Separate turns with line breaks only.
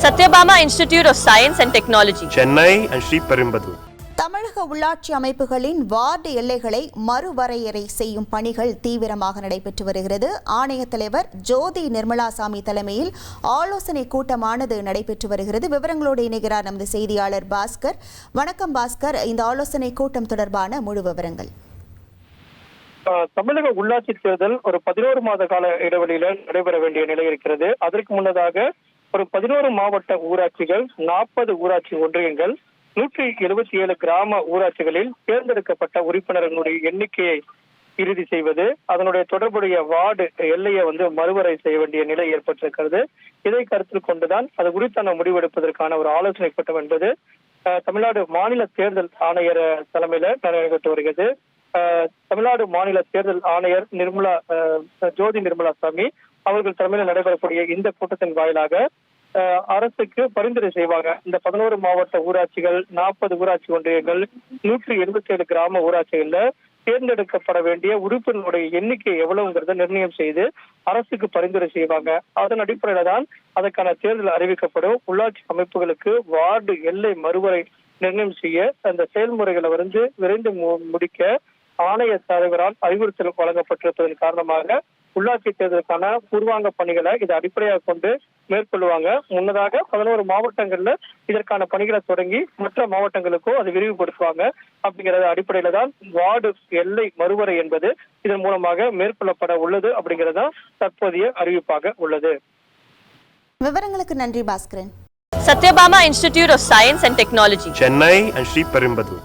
Satyabama Institute of Science and Technology,
Chennai and Sri Perumbudur.
தமிழக உள்ளாட்சி அமைப்புகளின் ward எல்லைகளை மறுவரையறை செய்யும் பணிகள் தீவிரமாக நடைபெற்று வருகிறது. ஆணைய தலைவர் ஜோதி நிர்மலாசாமி தலைமையில் ஆலோசனை கூட்டமானது நடைபெற்று வருகிறது. விவரங்களோடு இணைகிறார் நமது செய்தியாளர் பாஸ்கர். வணக்கம் பாஸ்கர், இந்த ஆலோசனை கூட்டம் தொடர்பான முழு விவரங்கள்.
தமிழக உள்ளாட்சி தேர்தல் ஒரு 11 மாத கால இடைவெளியில நடைபெற வேண்டிய நிலை இருக்கிறது. அதற்கு முன்னதாக ஒரு 11 மாவட்ட ஊராட்சிகள், 40 ஊராட்சி ஒன்றியங்கள், 177 கிராம ஊராட்சிகளில் தேர்ந்தெடுக்கப்பட்ட உறுப்பினர்களுடைய எண்ணிக்கையை இறுதி செய்வது, அதனுடைய தொடர்புடைய வார்டு எல்லையை மறுவரை செய்ய வேண்டிய நிலை ஏற்பட்டிருக்கிறது. இதை கருத்தில் கொண்டுதான் அது குறித்தான முடிவெடுப்பதற்கான ஒரு ஆலோசனை கூட்டம் என்பது தமிழ்நாடு மாநில தேர்தல் ஆணையர் தலைமையில நடைபெற்று வருகிறது. தமிழ்நாடு மாநில தேர்தல் ஆணையர் ஜோதி நிர்மலாசாமி அவர்கள் தலைமையில் நடைபெறக்கூடிய இந்த கூட்டத்தின் வாயிலாக அரசுக்கு பரிந்துரை செய்வாங்க. இந்த 11 மாவட்ட ஊராட்சிகள், 40 ஊராட்சி ஒன்றியங்கள், 177 கிராம ஊராட்சிகள்ல தேர்ந்தெடுக்கப்பட வேண்டிய உறுப்பினருடைய எண்ணிக்கை எவ்வளவுங்கிறத நிர்ணயம் செய்து அரசுக்கு பரிந்துரை செய்வாங்க. அதன் அடிப்படையில தான் அதற்கான தேர்தல் அறிவிக்கப்படும். உள்ளாட்சி அமைப்புகளுக்கு வார்டு எல்லை மறுவரை நிர்ணயம் செய்ய அந்த செயல்முறைகளை விரைந்து முடிக்க ஆணைய தலைவரால் அறிவுறுத்தல் வழங்கப்பட்டிருப்பதன் காரணமாக உள்ளாட்சி தேர்தலுக்கான பூர்வாங்க பணிகளை இதை அடிப்படையாக கொண்டு மேற்கொள்வாங்க. முன்னதாக 11 மாவட்டங்கள்ல இதற்கான பணிகளை தொடங்கி மற்ற மாவட்டங்களுக்கும் அதை விரிவுபடுத்துவாங்க. அப்படிங்கிறது அடிப்படையில தான் வார்டு எல்லை மறுவரை என்பது இதன் மூலமாக மேற்கொள்ளப்பட உள்ளது அப்படிங்கிறதா தற்போதைய அறிவிப்பாக உள்ளது.
விவரங்களுக்கு நன்றி Bhaskaran.
Satyabama Institute of Science and Technology,
Chennai and Sri Perumbudur.